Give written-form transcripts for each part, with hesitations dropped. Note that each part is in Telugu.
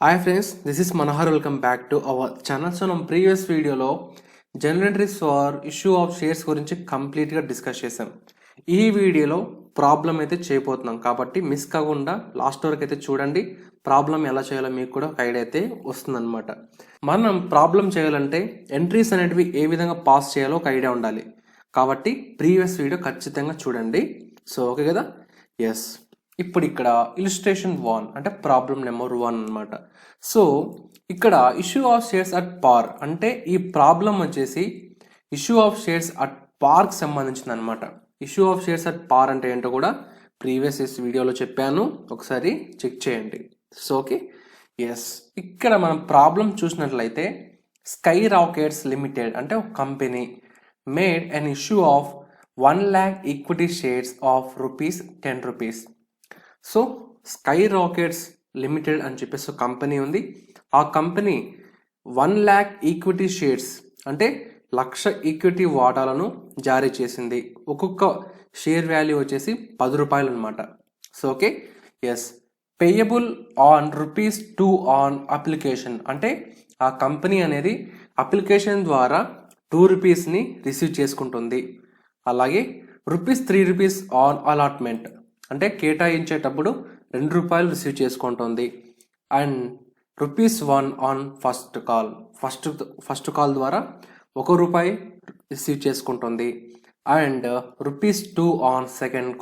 Hi friends, this is Manohar. Welcome back to our channel. So మనం ప్రీవియస్ వీడియోలో general entries for issue of shares గురించి కంప్లీట్గా డిస్కస్ చేసాం. ఈ వీడియోలో ప్రాబ్లం అయితే చేయబోతున్నాం కాబట్టి మిస్ కాకుండా లాస్ట్ వరకు అయితే చూడండి. ప్రాబ్లం ఎలా చేయాలో మీకు కూడా ఒక ఐడియా అయితే వస్తుందన్నమాట. మనం ప్రాబ్లం చేయాలంటే ఎంట్రీస్ అనేటివి ఏ విధంగా పాస్ చేయాలో ఒక ఐడియా ఉండాలి. కాబట్టి ప్రీవియస్ వీడియో ఖచ్చితంగా చూడండి. సో ఓకే కదా? ఎస్. ఇప్పుడు ఇక్కడ ఇలిస్ట్రేషన్ 1 అంటే ప్రాబ్లం నెంబర్ 1 అనమాట. సో ఇక్కడ ఇష్యూ ఆఫ్ షేర్స్ అట్ పార్ అంటే ఈ ప్రాబ్లం వచ్చేసి ఇష్యూ ఆఫ్ షేర్స్ అట్ పార్కి సంబంధించింది అనమాట. ఇష్యూ ఆఫ్ షేర్స్ అట్ పార్ అంటే ఏంటో కూడా ప్రీవియస్ వీడియోలో చెప్పాను, ఒకసారి చెక్ చేయండి. So okay, yes. ఇక్కడ మనం ప్రాబ్లం చూసినట్లయితే స్కై రాకెట్స్ లిమిటెడ్ అంటే ఒక company made an issue of 1 lakh equity shares of ₹10. So sky rockets limited అని చెప్పేసి ఒక కంపెనీ ఉంది. ఆ కంపెనీ 1 lakh ఈక్విటీ షేర్స్ అంటే 1,00,000 ఈక్విటీ వాటాలను జారీ చేసింది. ఒక్కొక్క షేర్ వాల్యూ వచ్చేసి ₹10 అనమాట. So okay, yes. Payable on ₹2 on application అంటే ఆ కంపెనీ అనేది అప్లికేషన్ ద్వారా ₹2ని రిసీవ్ చేసుకుంటుంది. అలాగే ₹3 ఆన్ అలాట్మెంట్ అంటే కేటాయించేటప్పుడు ₹2 రిసీవ్ చేసుకుంటుంది. అండ్ ₹1 ఆన్ ఫస్ట్ కాల్ ద్వారా ₹1 రిసీవ్ చేసుకుంటుంది. అండ్ ₹2 ఆన్ సెకండ్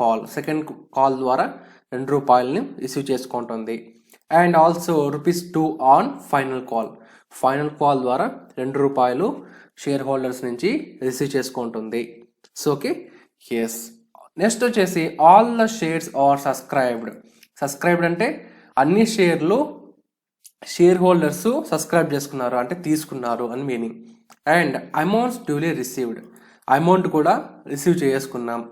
కాల్ ద్వారా ₹2ని రిసీవ్ చేసుకుంటుంది. And also ₹2 on final call ద్వారా ₹2 షేర్ హోల్డర్స్ నుంచి రిసీవ్ చేసుకుంటుంది. So okay, yes. నెక్స్ట్ వచ్చేసి all the shares are subscribed అంటే అన్ని షేర్లు షేర్ హోల్డర్స్ సబ్స్క్రైబ్ చేసుకున్నారు అంటే తీసుకున్నారు అని meaning. And amounts duly received amount కూడా రిసీవ్ చేసుకున్నాం.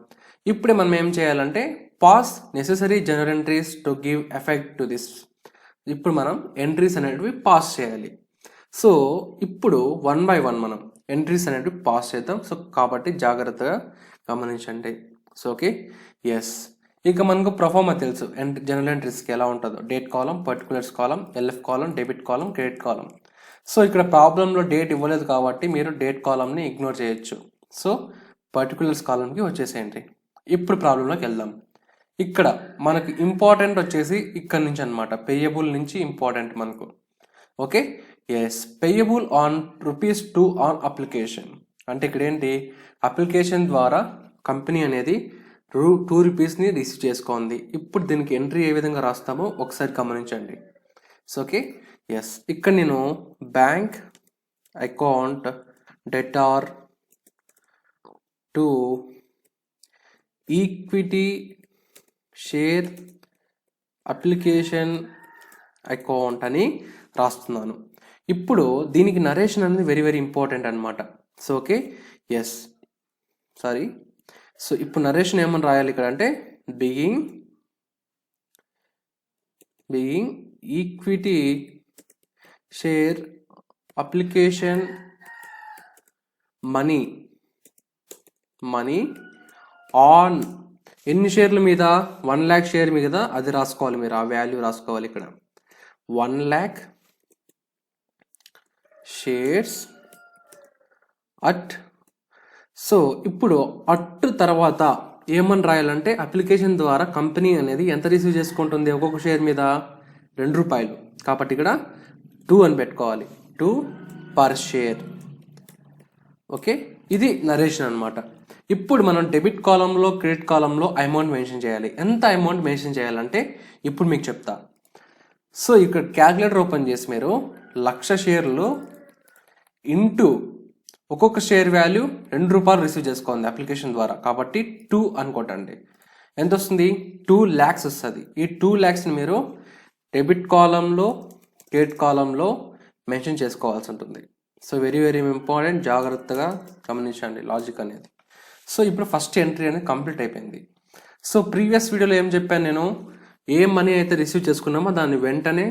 ఇప్పుడే మనం ఏం చేయాలంటే pass necessary general entries to give effect to this. ఇప్పుడు మనం ఎంట్రీస్ అనేటివి పాస్ చేయాలి. సో ఇప్పుడు 1 by 1 మనం ఎంట్రీస్ అనేటివి పాస్ చేద్దాం. సో కాబట్టి జాగ్రత్తగా గమనించండి. So okay, yes. ఇక మనకు ప్రొఫార్మా తెలుసు జనరల్ ఎంట్రీస్కి ఎలా ఉంటుందో. Date column, particulars column, LF column, debit column, credit column. So ఇక్కడ ప్రాబ్లంలో డేట్ ఇవ్వలేదు కాబట్టి మీరు డేట్ కాలంని ఇగ్నోర్ చేయొచ్చు. సో పర్టికులర్స్ కాలంకి వచ్చేసేయండి. ఇప్పుడు ప్రాబ్లంలోకి వెళ్దాం. ఇక్కడ మనకి ఇంపార్టెంట్ వచ్చేసి ఇక్కడ నుంచి అనమాట, పేయబుల్ నుంచి ఇంపార్టెంట్ మనకు. Okay, yes. Payable on ₹2 on application అంటే ఇక్కడ ఏంటి, అప్లికేషన్ ద్వారా కంపెనీ అనేది ₹2ని రిసీవ్ చేసుకుంది. ఇప్పుడు దీనికి ఎంట్రీ ఏ విధంగా రాస్తామో ఒకసారి గమనించండి. So okay, yes. ఇక్కడ నేను bank account debtor to equity share application account అని రాస్తున్నాను. ఇప్పుడు దీనికి నరేషన్ అనేది వెరీ వెరీ ఇంపార్టెంట్ అనమాట. So okay, yes. Sorry. So ఇప్పుడు నరేషన్ ఏమని రాయాలి ఇక్కడ అంటే being equity share application money on ఎన్ని షేర్ల మీద, 1 lakh షేర్ మీద అది రాసుకోవాలి మీరు, ఆ వాల్యూ రాసుకోవాలి ఇక్కడ. 1 lakh షేర్స్ అట్. సో ఇప్పుడు అట్ తర్వాత ఏమని రాయాలంటే అప్లికేషన్ ద్వారా కంపెనీ అనేది ఎంత రిసీవ్ చేసుకుంటుంది ఒక్కొక్క షేర్ మీద, ₹2. కాబట్టి ఇక్కడ 2 అని పెట్టుకోవాలి, 2 పర్ షేర్. ఓకే, ఇది నరేషన్ అనమాట. ఇప్పుడు మనం డెబిట్ కాలంలో, క్రెడిట్ కాలంలో అమౌంట్ మెన్షన్ చేయాలి. ఎంత అమౌంట్ మెన్షన్ చేయాలంటే ఇప్పుడు మీకు చెప్తా. సో ఇక్కడ క్యాల్కులేటర్ ఓపెన్ చేసి మీరు 1,00,000 షేర్లు ఇంటూ ఒక్కొక్క షేర్ వాల్యూ ₹2 రిసీవ్ చేసుకోండి అప్లికేషన్ ద్వారా, కాబట్టి 2 అనుకోటండి. ఎంత వస్తుంది, 2 lakhs వస్తుంది. ఈ 2 lakhsని మీరు డెబిట్ కాలంలో, క్రెడిట్ కాలంలో మెన్షన్ చేసుకోవాల్సి ఉంటుంది. సో వెరీ వెరీ ఇంపార్టెంట్, జాగ్రత్తగా గమనించండి లాజిక్ అనేది. సో ఇప్పుడు ఫస్ట్ ఎంట్రీ అనేది కంప్లీట్ అయిపోయింది. సో ప్రీవియస్ వీడియోలో ఏం చెప్పాను నేను, ఏ మనీ అయితే రిసీవ్ చేసుకున్నామో దాన్ని వెంటనే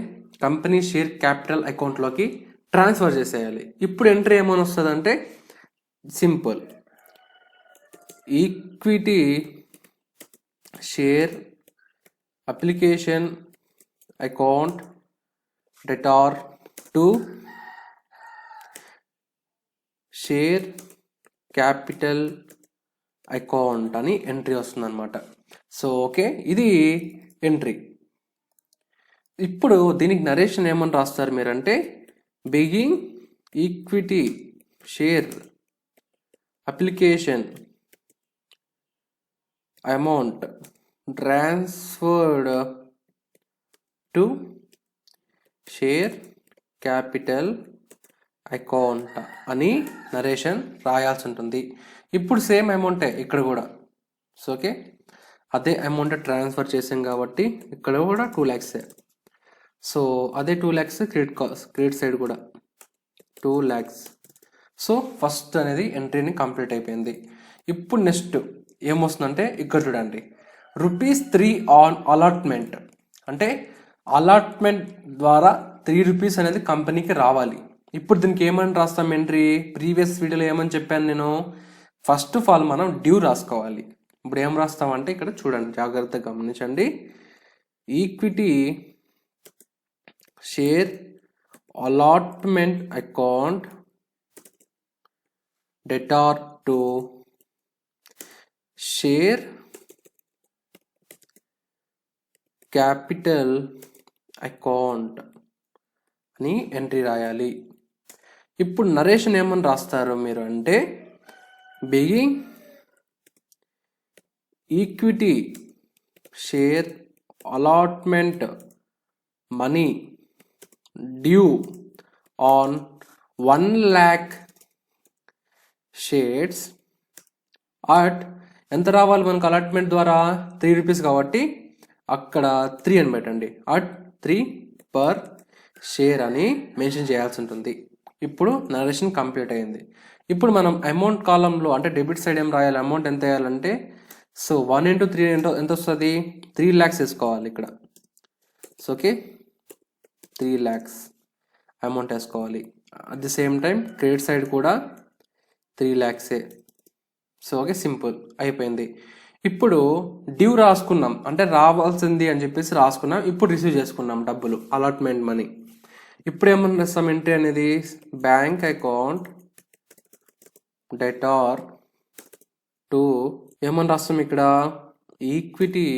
కంపెనీ షేర్ క్యాపిటల్ అకౌంట్లోకి ట్రాన్స్ఫర్ చేసేయాలి. ఇప్పుడు ఎంట్రీ ఏమని వస్తుంది అంటే simple, equity share application account debtor to share capital account అని ఎంట్రీ వస్తుంది అనమాట. సో ఓకే, ఇది ఎంట్రీ. ఇప్పుడు దీనికి నరేషన్ ఏమని రాస్తారు మీరంటే begging equity share application amount transferred to share capital account అని నరేషన్ రాయాల్సి ఉంటుంది. ఇప్పుడు సేమ్ అమౌంటే ఇక్కడ కూడా. సో ఓకే, అదే అమౌంట్ ట్రాన్స్ఫర్ చేసాం కాబట్టి ఇక్కడ కూడా 2 lakhs. సో అదే 2 lakhs క్రెడిట్ సైడ్ కూడా 2 lakhs. సో ఫస్ట్ అనేది ఎంట్రీని కంప్లీట్ అయిపోయింది. ఇప్పుడు నెక్స్ట్ ఏమొస్తుందంటే ఇక్కడ చూడండి, ₹3 ఆన్ అలాట్మెంట్. అంటే అలాట్మెంట్ ద్వారా ₹3 అనేది కంపెనీకి రావాలి. ఇప్పుడు దీనికి ఏమని రాస్తాం ఎంట్రీ? ప్రీవియస్ వీడియోలో ఏమని చెప్పాను నేను? ఫస్ట్ ఆఫ్ ఆల్ మనం డ్యూ రాసుకోవాలి. ఇప్పుడు ఏం రాస్తామంటే ఇక్కడ చూడండి, జాగ్రత్తగా గమనించండి. Equity share allotment account debtor to share capital account అని ఎంట్రీ రాయాలి. ఇప్పుడు నరేషన్ ఏమని రాస్తారు మీరు అంటే being equity share allotment money due on 1 lakh shares at ఎంత రావాలి మనకు అలాట్మెంట్ ద్వారా? ₹3 కాబట్టి అక్కడ 3 అని పెట్టండి. అట్ 3 per షేర్ అని మెన్షన్ చేయాల్సి ఉంటుంది. ఇప్పుడు నరేషన్ కంప్లీట్ అయింది. ఇప్పుడు మనం అమౌంట్ కాలంలో అంటే డెబిట్ సైడ్ ఏం రాయాలి? అమౌంట్ ఎంత వేయాలంటే సో 1 into 3 ఎంత వస్తుంది? 3 lakhs వేసుకోవాలి ఇక్కడ. సో ఓకే, 3 lakhs అమౌంట్ వేసుకోవాలి. At the same time credit side కూడా 3 lakhs. సో ఓకే, సింపుల్ అయిపోయింది. ఇప్పుడు డ్యూ రాసుకున్నాం, అంటే రావాల్సింది అని చెప్పేసి రాసుకున్నాం. ఇప్పుడు రిసీవ్ చేసుకున్నాం డబ్బులు, అలాట్మెంట్ మనీ. ఇప్పుడు ఏమన్నా రాస్తాం ఎంట్రీ అనేది? బ్యాంక్ అకౌంట్ డెటార్ టు ఏమని రాస్తాం ఇక్కడ? ఈక్విటీ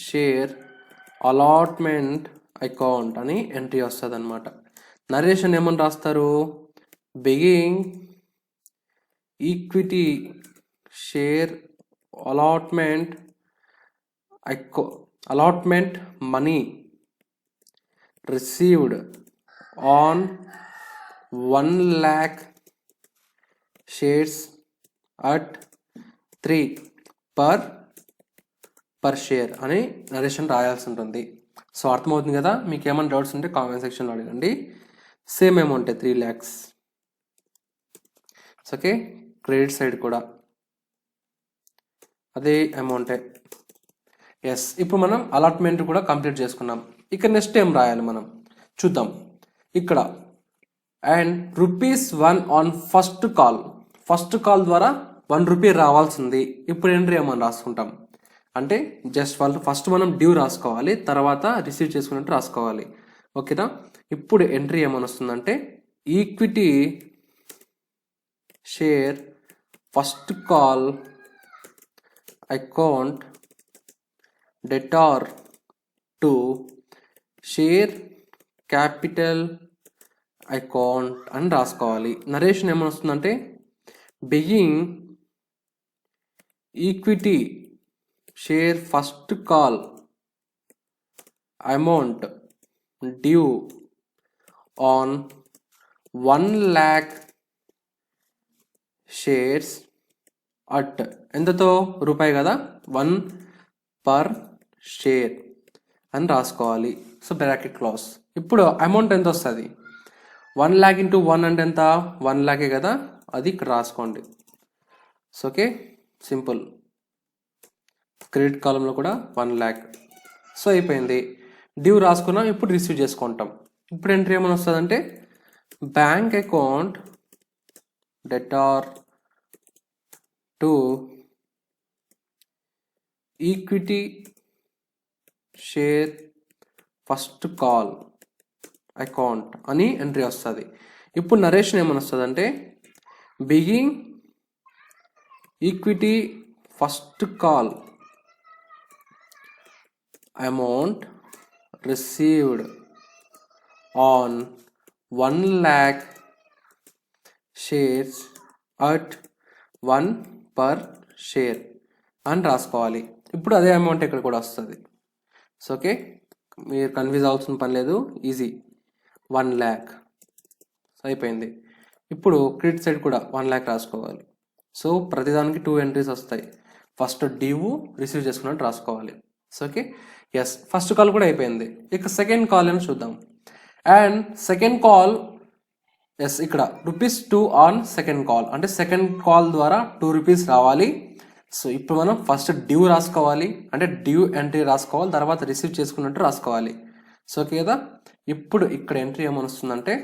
షేర్ అలాట్మెంట్ అకౌంట్ అని ఎంట్రీ వస్తుంది అనమాట. నరేషన్ ఏమని రాస్తారు? Begging equity share allotment money received on 1 lakh shares at 3 per share అని నరేషన్ రాయాల్సి ఉంటుంది. సో అర్థమవుతుంది కదా? మీకు ఏమైనా డౌట్స్ ఉంటే కామెంట్ సెక్షన్లో అడగండి. Same amount 3 lakhs. Okay, credit side కూడా అదే అమౌంటే. ఎస్, ఇప్పుడు మనం అలాట్మెంట్ కూడా కంప్లీట్ చేసుకున్నాం. ఇక్కడ నెక్స్ట్ ఏం రాయాలి మనం చూద్దాం. ఇక్కడ అండ్ ₹1 ఆన్ ఫస్ట్ కాల్ ద్వారా ₹1 రావాల్సింది. ఇప్పుడు ఎంట్రీ ఏమని రాసుకుంటాం అంటే జస్ట్ ఫస్ట్ మనం డ్యూ రాసుకోవాలి, తర్వాత రిసీవ్ చేసుకున్నట్టు రాసుకోవాలి. ఓకేనా? ఇప్పుడు ఎంట్రీ ఏమని వస్తుందంటే equity share first call account debtor to share capital account అని రాసుకోవాలి. నరేషన్ ఏమని వస్తుందంటే being equity share first call amount due on 1 lakh shares at ఎంతతో? ₹1 కదా, 1 per షేర్ అని రాసుకోవాలి. So bracket close. ఇప్పుడు అమౌంట్ ఎంత వస్తుంది? 1 lakh into 1 అంటే ఎంత? 1 lakh కదా, అది ఇక్కడ రాసుకోండి. So okay, simple. క్రెడిట్ కాలంలో కూడా 1 lakh. సో అయిపోయింది. డ్యూ రాసుకున్నాం, ఇప్పుడు రిసీవ్ చేసుకుంటాం. ఇప్పుడు ఎంట్రీ ఏమైనా వస్తుందంటే bank account debtor to equity share first call account అని ఎంట్రీ వస్తుంది. ఇప్పుడు నరేషన్ ఏమని వస్తుంది అంటే being equity first call amount received on 1 lakh shares at 1 per share అని రాసుకోవాలి. ఇప్పుడు అదే అమౌంట్ ఇక్కడ కూడా వస్తుంది. సో ఓకే, మీరు కన్ఫ్యూజ్ అవ్వాల్సిన పని లేదు, ఈజీ. 1 lakh అయిపోయింది. ఇప్పుడు క్రెడిట్ సైడ్ కూడా 1 lakh రాసుకోవాలి. సో ప్రతిదానికి 2 ఎంట్రీస్ వస్తాయి. ఫస్ట్ డ్యూ రిసీవ్ చేసుకున్నట్టు రాసుకోవాలి. So okay, yes, first call కూడా అయిపోయింది. ఇక సెకండ్ కాల్ అని చూద్దాం. అండ్ సెకండ్ కాల్ ఎస్, ఇక్కడ ₹2 ఆన్ సెకండ్ కాల్, అంటే సెకండ్ కాల్ ద్వారా ₹2 రావాలి. సో ఇప్పుడు మనం ఫస్ట్ డ్యూ రాసుకోవాలి, అంటే డ్యూ ఎంట్రీ రాసుకోవాలి, తర్వాత రిసీవ్ చేసుకున్నట్టు రాసుకోవాలి. సో ఓకే కదా. ఇప్పుడు ఇక్కడ ఎంట్రీ ఏమని వస్తుందంటే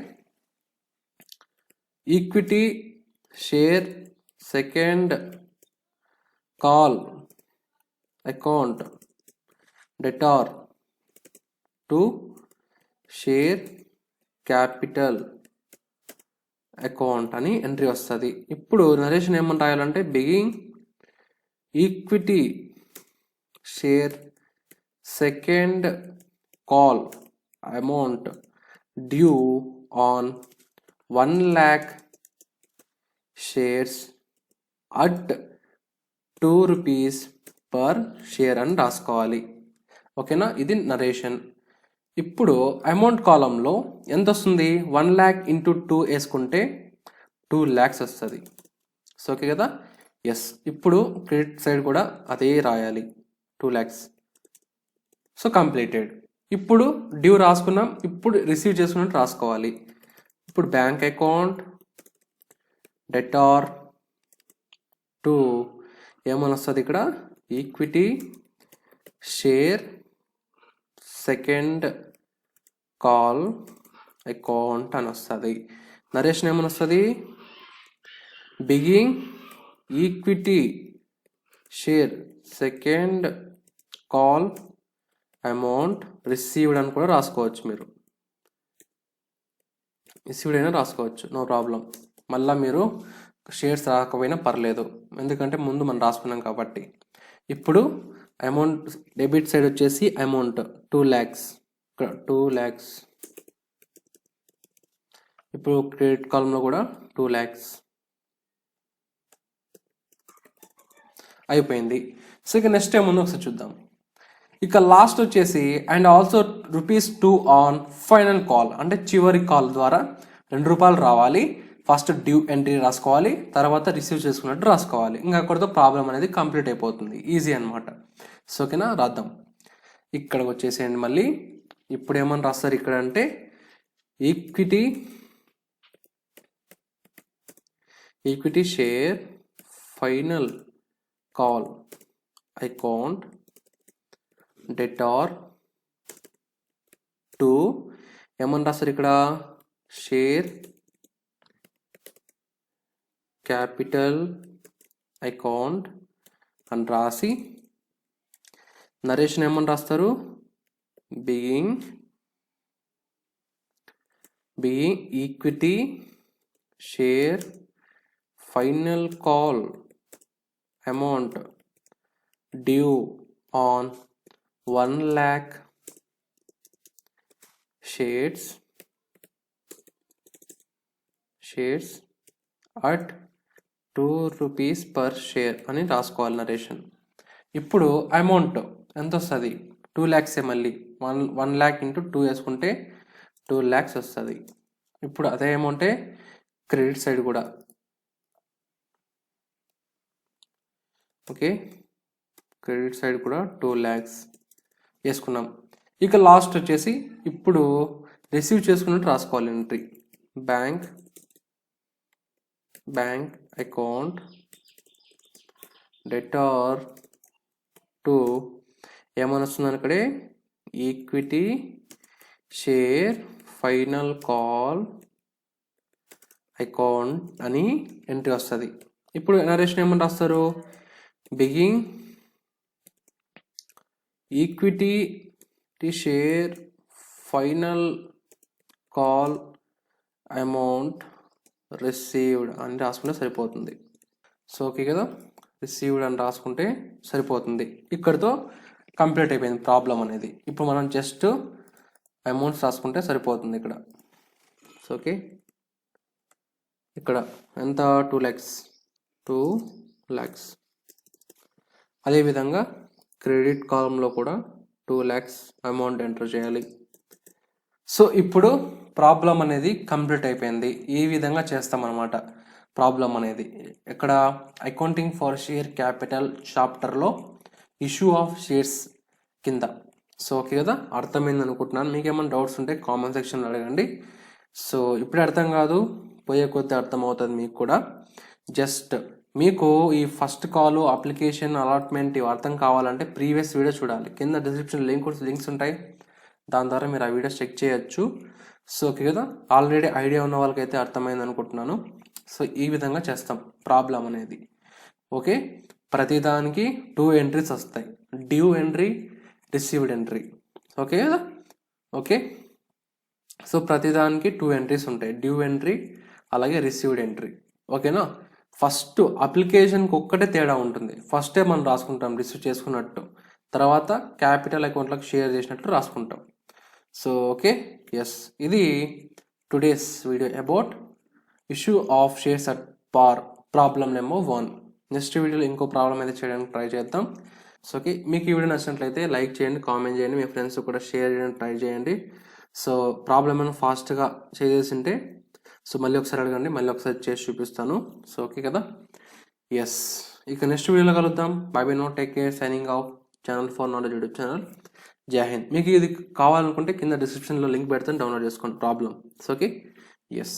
equity share second call account debtor to share capital account అని ఎంట్రీ వస్తుంది. ఇప్పుడు నరేషన్ ఏమని రాయాలంటే begging equity share second call amount due on 1 lakh shares at ₹2 per share అని రాసుకోవాలి. ఓకేనా, ఇది నరేషన్. ఇప్పుడు అమౌంట్ కాలంలో ఎంత వస్తుంది? 1 lakh ఇంటూ 2 వేసుకుంటే 2 lakhs వస్తుంది. సో ఓకే కదా. ఎస్, ఇప్పుడు క్రెడిట్ సైడ్ కూడా అదే రాయాలి, 2 lakhs. So completed. ఇప్పుడు డ్యూ రాసుకున్నాం, ఇప్పుడు రిసీవ్ చేసుకున్నట్టు రాసుకోవాలి. ఇప్పుడు బ్యాంక్ అకౌంట్ డెటార్ టు ఏమని వస్తుంది ఇక్కడ equity share second call account అని వస్తుంది. నరేషన్ ఏమని వస్తుంది begging equity share second call amount received అని కూడా రాసుకోవచ్చు. మీరు రిసీవ్డ్ అయినా రాసుకోవచ్చు, నో ప్రాబ్లం. మళ్ళీ మీరు షేర్స్ రాకపోయినా పర్లేదు, ఎందుకంటే ముందు మనం రాసుకున్నాం కాబట్టి. ఇప్పుడు అమౌంట్ డెబిట్ సైడ్ వచ్చేసి అమౌంట్ 2 lakhs, ఇక్కడ 2 lakhs. ఇప్పుడు క్రెడిట్ కాలంలో కూడా 2 lakhs అయిపోయింది. సో ఇక నెక్స్ట్ ఏముందో ఒకసారి చూద్దాం. ఇక లాస్ట్ వచ్చేసి and also ₹2 on final call, అంటే చివరి కాల్ ద్వారా ₹2 రావాలి. ఫస్ట్ డ్యూ ఎంట్రీ రాసుకోవాలి, తర్వాత రిసీవ్ చేసుకున్నట్టు రాసుకోవాలి. ఇంకా అక్కడితో ప్రాబ్లం అనేది కంప్లీట్ అయిపోతుంది, ఈజీ అనమాట. సో ఓకేనా, రాద్దాం. ఇక్కడికి వచ్చేసేయండి మళ్ళీ. ఇప్పుడు ఏమని రాస్తారు ఇక్కడ అంటే equity share final call account debtor to ఏమని రాస్తారు ఇక్కడ షేర్ క్యాపిటల్ అకౌంట్ అని రాసి నరేషన్ ఏమని రాస్తారు begging equity share final call amount due on 1 lakh shares at ₹2 per share అని రాసుకోవాలి నరేషన్. ఇప్పుడు అమౌంట్ ఎంత వస్తుంది? 2 lakhs. మళ్ళీ 1 lakh ఇంటూ 2 వేసుకుంటే 2 lakhs వస్తుంది. ఇప్పుడు అదే అమౌంటే క్రెడిట్ సైడ్ కూడా. ఓకే, క్రెడిట్ సైడ్ కూడా 2 lakhs వేసుకున్నాం. ఇక లాస్ట్ వచ్చేసి ఇప్పుడు రిసీవ్ చేసుకున్నట్టు రాసుకోవాలి entry. Bank account debtor to ఏమని వస్తుంది అక్కడే equity share final call account అని ఎంట్రీ వస్తుంది. ఇప్పుడు నరేషన్ ఏమని రాస్తారు begging equity share final call amount received అని రాసుకుంటే సరిపోతుంది. సో ఓకే కదా, రిసీవ్డ్ అని రాసుకుంటే సరిపోతుంది. ఇక్కడితో కంప్లీట్ అయిపోయింది ప్రాబ్లం అనేది. ఇప్పుడు మనం జస్ట్ అమౌంట్స్ రాసుకుంటే సరిపోతుంది ఇక్కడ. సో ఓకే, ఇక్కడ ఎంత 2 lakhs 2 lakhs. అదేవిధంగా క్రెడిట్ కాలంలో కూడా 2 lakhs అమౌంట్ ఎంటర్ చేయాలి. సో ఇప్పుడు ప్రాబ్లం అనేది కంప్లీట్ అయిపోయింది. ఈ విధంగా చేస్తామన్నమాట ప్రాబ్లం అనేది. ఇక్కడ అకౌంటింగ్ ఫర్ షేర్ క్యాపిటల్ చాప్టర్లో ఇష్యూ ఆఫ్ షేర్స్ కింద. సో ఓకే కదా, అర్థమైంది అనుకుంటున్నాను. మీకు ఏమైనా డౌట్స్ ఉంటే కామెంట్ సెక్షన్లో అడగండి. సో ఇప్పుడే అర్థం కాదు, పోయే కొద్దీ అర్థం అవుతుంది మీకు కూడా. జస్ట్ మీకు ఈ ఫస్ట్ కాల్, అప్లికేషన్, అలాట్మెంట్ ఇవి అర్థం కావాలంటే ప్రీవియస్ వీడియో చూడాలి. కింద డిస్క్రిప్షన్ లింక్స్ ఉంటాయి, దాని ద్వారా మీరు ఆ వీడియోస్ చెక్ చేయొచ్చు. సో ఓకే కదా, ఆల్రెడీ ఐడియా ఉన్న వాళ్ళకైతే అర్థమైంది అనుకుంటున్నాను. సో ఈ విధంగా చేస్తాం ప్రాబ్లం అనేది. ఓకే, ప్రతిదానికి 2 ఎంట్రీస్ వస్తాయి, due entry, received entry. Okay కదా, ఓకే. సో ప్రతిదానికి 2 ఎంట్రీస్ ఉంటాయి, డ్యూ ఎంట్రీ అలాగే రిసీవ్డ్ ఎంట్రీ. ఓకేనా. ఫస్ట్ అప్లికేషన్కి ఒక్కటే తేడా ఉంటుంది. ఫస్టే మనం రాసుకుంటాం రిసీవ్ చేసుకున్నట్టు, తర్వాత క్యాపిటల్ అకౌంట్లకు షేర్ చేసినట్టు రాసుకుంటాం. సో ఓకే, ఎస్, ఇది today's video about issue of shares at పార్, ప్రాబ్లం నెంబర్ 1. నెక్స్ట్ వీడియోలో ఇంకో ప్రాబ్లం అయితే చేయడానికి ట్రై చేద్దాం. సో ఓకే, మీకు ఈ వీడియో నచ్చినట్లయితే లైక్ చేయండి, కామెంట్ చేయండి, మీ ఫ్రెండ్స్ కూడా షేర్ చేయడానికి ట్రై చేయండి. సో ప్రాబ్లం ఏమైనా ఫాస్ట్గా చేసేసింటే సో మళ్ళీ ఒకసారి అడగండి, మళ్ళీ ఒకసారి చేసి చూపిస్తాను. సో ఓకే కదా, ఎస్. ఇక నెక్స్ట్ వీడియోలో కలుద్దాం. Bye bye, no, take care, signing off. Channel for knowledge YouTube channel. జై హింద్. మీకు ఇది కావాలనుకుంటే కింద డిస్క్రిప్షన్లో లింక్ పెడతాను, డౌన్లోడ్ చేసుకోండి ప్రాబ్లం. So okay, yes.